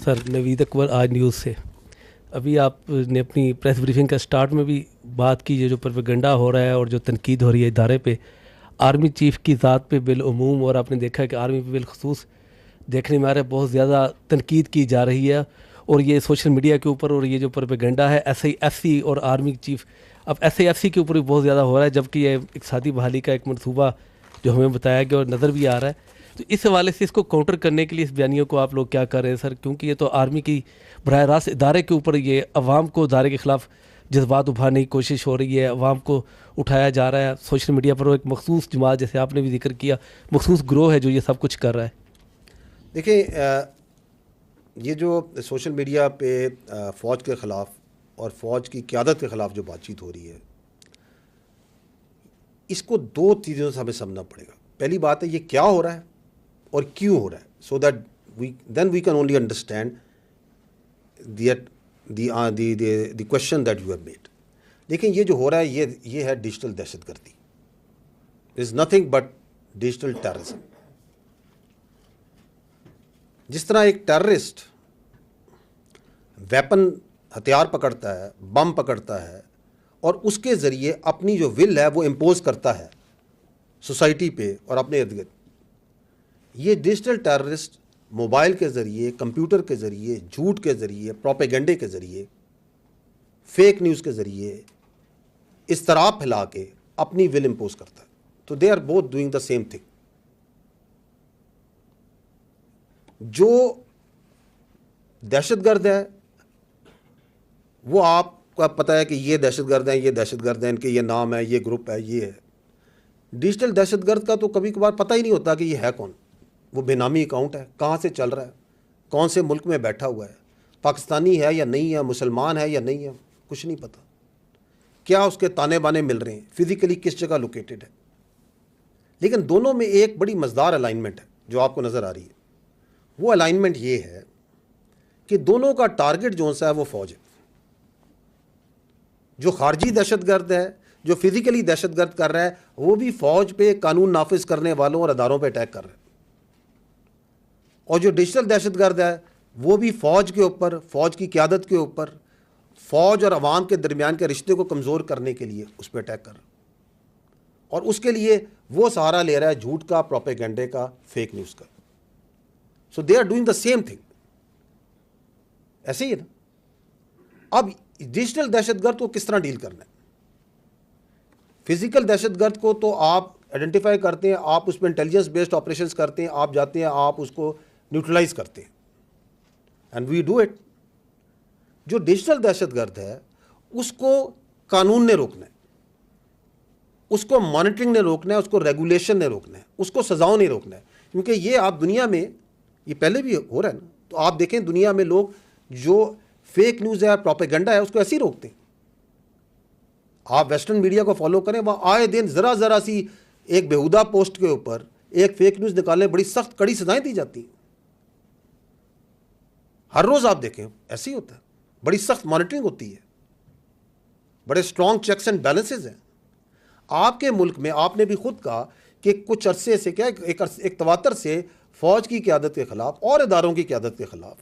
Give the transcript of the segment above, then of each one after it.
سر نوید اکبر آج نیوز سے. ابھی آپ نے اپنی پریس بریفنگ کا سٹارٹ میں بھی بات کی جو پروپیگنڈا ہو رہا ہے اور جو تنقید ہو رہی ہے ادارے پہ، آرمی چیف کی ذات پہ بالعموم، اور آپ نے دیکھا ہے کہ آرمی پہ بالخصوص دیکھنے میں آ رہا ہے بہت زیادہ تنقید کی جا رہی ہے، اور یہ سوشل میڈیا کے اوپر، اور یہ جو پروپیگنڈا ہے ایس آئی ایف سی اور آرمی چیف، اب ایس آئی ایف سی کے اوپر بھی بہت زیادہ ہو رہا ہے، جبکہ یہ اقتصادی بحالی کا ایک منصوبہ جو ہمیں بتایا گیا اور نظر بھی آ رہا ہے. تو اس حوالے سے اس کو کاؤنٹر کرنے کے لیے اس بیانیوں کو آپ لوگ کیا کر رہے ہیں سر؟ کیونکہ یہ تو آرمی کی براہ راست ادارے کے اوپر، یہ عوام کو ادارے کے خلاف جذبات ابھارنے کی کوشش ہو رہی ہے، عوام کو اٹھایا جا رہا ہے سوشل میڈیا پر، وہ ایک مخصوص جماعت جیسے آپ نے بھی ذکر کیا، مخصوص گروہ ہے جو یہ سب کچھ کر رہا ہے. دیکھیں، یہ جو سوشل میڈیا پہ فوج کے خلاف اور فوج کی قیادت کے خلاف جو بات چیت ہو رہی ہے، اس کو دو چیزوں سے ہمیں سمجھنا پڑے گا. پہلی بات ہے یہ کیا ہو رہا ہے اور کیوں ہو رہا ہے، so that then we can only understand the question that you have made. دیکھیں، یہ جو ہو رہا ہے یہ ہے ڈیجیٹل دہشت گردی. Is nothing but digital terrorism. جس طرح ایک ٹیررسٹ ویپن ہتھیار پکڑتا ہے، بم پکڑتا ہے، اور اس کے ذریعے اپنی جو ول ہے وہ امپوز کرتا ہے سوسائٹی پہ اور اپنے ارد گرد، یہ ڈیجیٹل ٹیررسٹ موبائل کے ذریعے، کمپیوٹر کے ذریعے، جھوٹ کے ذریعے، پروپیگنڈے کے ذریعے، فیک نیوز کے ذریعے اضطراب پھیلا کے اپنی ول امپوز کرتا ہے. تو they are both doing the same thing. جو دہشت گرد ہے وہ آپ کو پتہ ہے کہ یہ دہشت گرد ہیں، یہ دہشت گرد ہیں، ان کے یہ نام ہے، یہ گروپ ہے، یہ ہے. ڈیجیٹل دہشت گرد کا تو کبھی کبھار پتہ ہی نہیں ہوتا کہ یہ ہے کون. وہ بے نامی اکاؤنٹ ہے، کہاں سے چل رہا ہے، کون سے ملک میں بیٹھا ہوا ہے، پاکستانی ہے یا نہیں ہے، مسلمان ہے یا نہیں ہے، کچھ نہیں پتہ. کیا اس کے تانے بانے مل رہے ہیں، فزیکلی کس جگہ لوکیٹڈ ہے. لیکن دونوں میں ایک بڑی مزدار الائنمنٹ ہے جو آپ کو نظر آ رہی ہے. وہ الائنمنٹ یہ ہے کہ دونوں کا ٹارگٹ جو سا ہے وہ فوج ہے. جو خارجی دہشت گرد ہے، جو فزیکلی دہشت گرد کر رہا ہے، وہ بھی فوج پہ، قانون نافذ کرنے والوں اور اداروں پہ اٹیک کر رہا ہے. اور جو ڈیجیٹل دہشت گرد ہے وہ بھی فوج کے اوپر، فوج کی قیادت کے اوپر، فوج اور عوام کے درمیان کے رشتے کو کمزور کرنے کے لیے اس پہ اٹیک کر رہا ہے. اور اس کے لیے وہ سہارا لے رہا ہے جھوٹ کا، پروپیگنڈے کا، فیک نیوز کا. So they are doing the same thing. ایسے ہی ہے نا. اب ڈیجیٹل دہشت گرد کو کس طرح ڈیل کرنا ہے؟ فزیکل دہشت گرد کو تو آپ آئیڈینٹیفائی کرتے ہیں، آپ اس پہ انٹیلیجنس بیسڈ آپریشنز کرتے ہیں، آپ جاتے ہیں، آپ اس کو نیوٹرلائز کرتے ہیں، اینڈ وی ڈو اٹ. جو ڈیجیٹل دہشت گرد ہے اس کو قانون نے روکنا ہے، اس کو مانیٹرنگ نے روکنا ہے، اس کو ریگولیشن نے روکنا ہے، اس کو سزاؤں نے روکنا ہے. کیونکہ یہ آپ دنیا میں، یہ پہلے بھی ہو رہا ہے نا، تو آپ دیکھیں دنیا میں لوگ جو فیک نیوز ہے، پروپیگنڈا ہے، اس کو ایسے ہی روکتے ہیں. آپ ویسٹرن میڈیا کو فالو کریں، وہاں آئے دن ذرا سی ایک بیہودہ پوسٹ کے اوپر ایک فیک نیوز نکالنے بڑی سخت کڑی سزائیں دی جاتی ہیں. ہر روز آپ دیکھیں ایسے ہی ہوتا ہے. بڑی سخت مانیٹرنگ ہوتی ہے، بڑے اسٹرانگ چیکس اینڈ بیلنسز ہیں. آپ کے ملک میں آپ نے بھی خود کہا کہ کچھ عرصے سے، کیا ایک تواتر سے فوج کی قیادت کے خلاف اور اداروں کی قیادت کے خلاف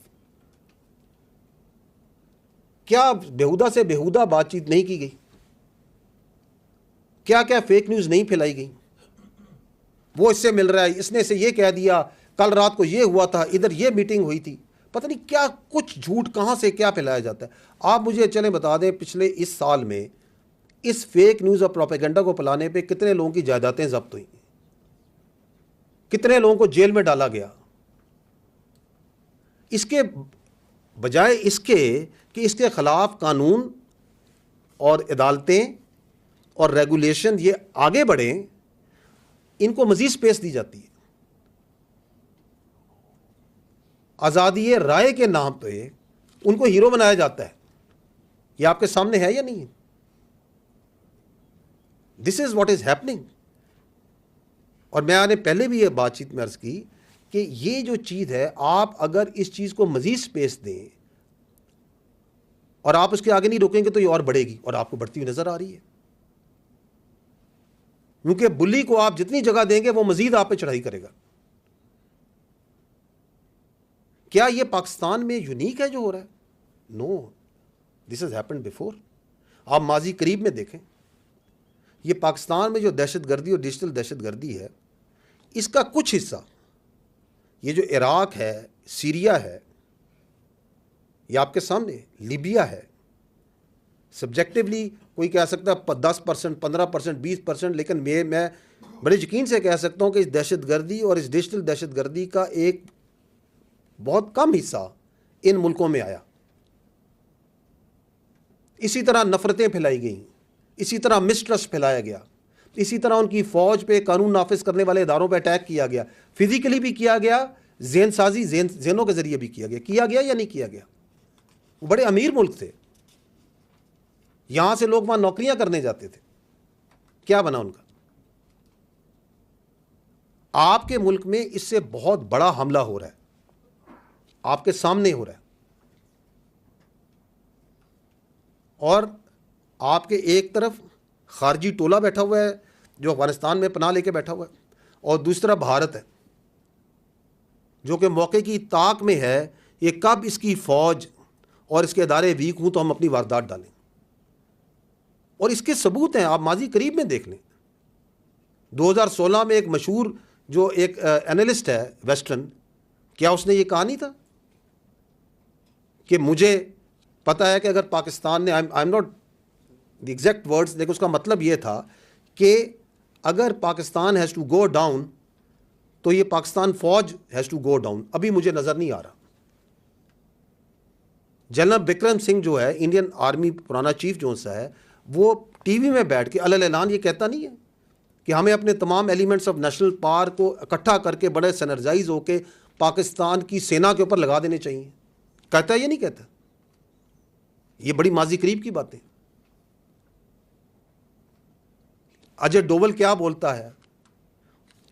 کیا بیہودہ سے بیہودہ بات چیت نہیں کی گئی؟ کیا فیک نیوز نہیں پھیلائی گئی؟ وہ اس سے مل رہا ہے، اس نے اسے یہ کہہ دیا، کل رات کو یہ ہوا تھا، ادھر یہ میٹنگ ہوئی تھی. پتہ نہیں کیا کچھ جھوٹ کہاں سے کیا پھیلایا جاتا ہے. آپ مجھے چلیں بتا دیں، پچھلے اس سال میں اس فیک نیوز اور پروپیگنڈا کو پھیلانے پہ کتنے لوگوں کی جائیدادیں ضبط ہوئیں، کتنے لوگوں کو جیل میں ڈالا گیا. اس کے بجائے اس کے کہ اس کے خلاف قانون اور عدالتیں اور ریگولیشن یہ آگے بڑھیں، ان کو مزید سپیس دی جاتی ہے. آزادی رائے کے نام پہ ان کو ہیرو بنایا جاتا ہے. یہ آپ کے سامنے ہے یا نہیں ہے؟ دس از واٹ از ہیپننگ. اور میں نے پہلے بھی یہ بات چیت میں عرض کی کہ یہ جو چیز ہے، آپ اگر اس چیز کو مزید سپیس دیں اور آپ اس کے آگے نہیں روکیں گے تو یہ اور بڑھے گی، اور آپ کو بڑھتی ہوئی نظر آ رہی ہے. کیونکہ بلی کو آپ جتنی جگہ دیں گے وہ مزید آپ پہ چڑھائی کرے گا. کیا یہ پاکستان میں یونیک ہے جو ہو رہا ہے؟ نو، دس ہیز ہیپنڈ بیفور. آپ ماضی قریب میں دیکھیں، یہ پاکستان میں جو دہشت گردی اور ڈیجیٹل دہشت گردی ہے، اس کا کچھ حصہ یہ جو عراق ہے، سیریا ہے، یہ آپ کے سامنے لیبیا ہے. سبجیکٹیولی کوئی کہہ سکتا ہے 10%، 15%، 20%، لیکن میں بڑے یقین سے کہہ سکتا ہوں کہ اس دہشت گردی اور اس ڈیجیٹل دہشت گردی کا ایک بہت کم حصہ ان ملکوں میں آیا. اسی طرح نفرتیں پھیلائی گئیں، اسی طرح مسٹرسٹ پھیلایا گیا، اسی طرح ان کی فوج پہ، قانون نافذ کرنے والے اداروں پہ اٹیک کیا گیا، فزیکلی بھی کیا گیا، ذہن سازی ذہنوں کے ذریعے بھی کیا گیا یا نہیں کیا گیا. وہ بڑے امیر ملک تھے، یہاں سے لوگ وہاں نوکریاں کرنے جاتے تھے، کیا بنا ان کا؟ آپ کے ملک میں اس سے بہت بڑا حملہ ہو رہا ہے، آپ کے سامنے ہو رہا ہے، اور آپ کے ایک طرف خارجی ٹولہ بیٹھا ہوا ہے جو افغانستان میں پناہ لے کے بیٹھا ہوا ہے، اور دوسرا بھارت ہے جو کہ موقع کی طاق میں ہے یہ کب اس کی فوج اور اس کے ادارے ویک ہوں تو ہم اپنی واردات ڈالیں. اور اس کے ثبوت ہیں، آپ ماضی قریب میں دیکھ لیں. 2016 میں ایک مشہور جو ایک اینالسٹ ہے ویسٹرن، کیا اس نے یہ کہا نہیں تھا کہ مجھے پتہ ہے کہ اگر پاکستان نے، I am not the exact words, لیکن اس کا مطلب یہ تھا کہ اگر Pakistan has to go down تو یہ پاکستان فوج ہیز ٹو گو ڈاؤن. ابھی مجھے نظر نہیں آ رہا. جنرل بکرم سنگھ جو ہے انڈین آرمی پرانا چیف جو سا ہے، وہ ٹی وی میں بیٹھ کے اعلان یہ کہتا نہیں ہے کہ ہمیں اپنے تمام ایلیمنٹس آف نیشنل پاور کو اکٹھا کر کے بڑے سینرجائز ہو کے پاکستان کی سینا کے اوپر لگا دینے چاہیے. کہتا ہے یہ نہیں کہتا؟ یہ بڑی ماضی قریب کی باتیں. اجے ڈوول کیا بولتا ہے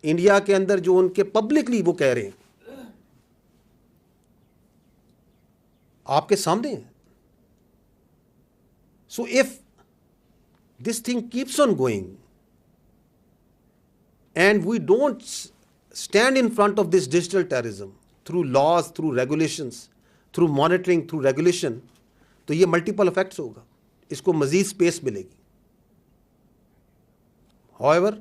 انڈیا کے اندر، جو ان کے پبلکلی وہ کہہ رہے ہیں، آپ کے سامنے ہیں. So if this thing keeps on going and we don't stand in front of this digital terrorism through laws, through regulations, through monitoring, through regulation, تو یہ ملٹیپل افیکٹس ہوگا، اس کو مزید اسپیس ملے گی. however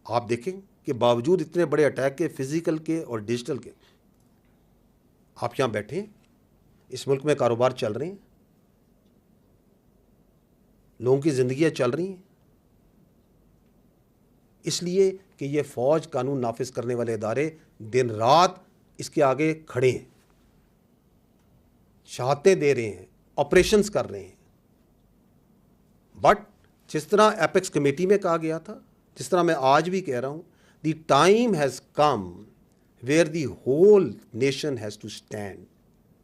آپ دیکھیں کہ باوجود اتنے بڑے اٹیک کے، فزیکل کے اور ڈیجیٹل کے، آپ یہاں بیٹھے ہیں، اس ملک میں کاروبار چل رہے ہیں، لوگوں کی زندگیاں چل رہی ہیں، اس لیے کہ یہ فوج، قانون نافذ کرنے والے ادارے دن رات اس کے آگے کھڑے ہیں، شہادتیں دے رہے ہیں، آپریشنز کر رہے ہیں. بٹ جس طرح ایپیکس کمیٹی میں کہا گیا تھا، جس طرح میں آج بھی کہہ رہا ہوں، the time has come where the whole nation has to stand.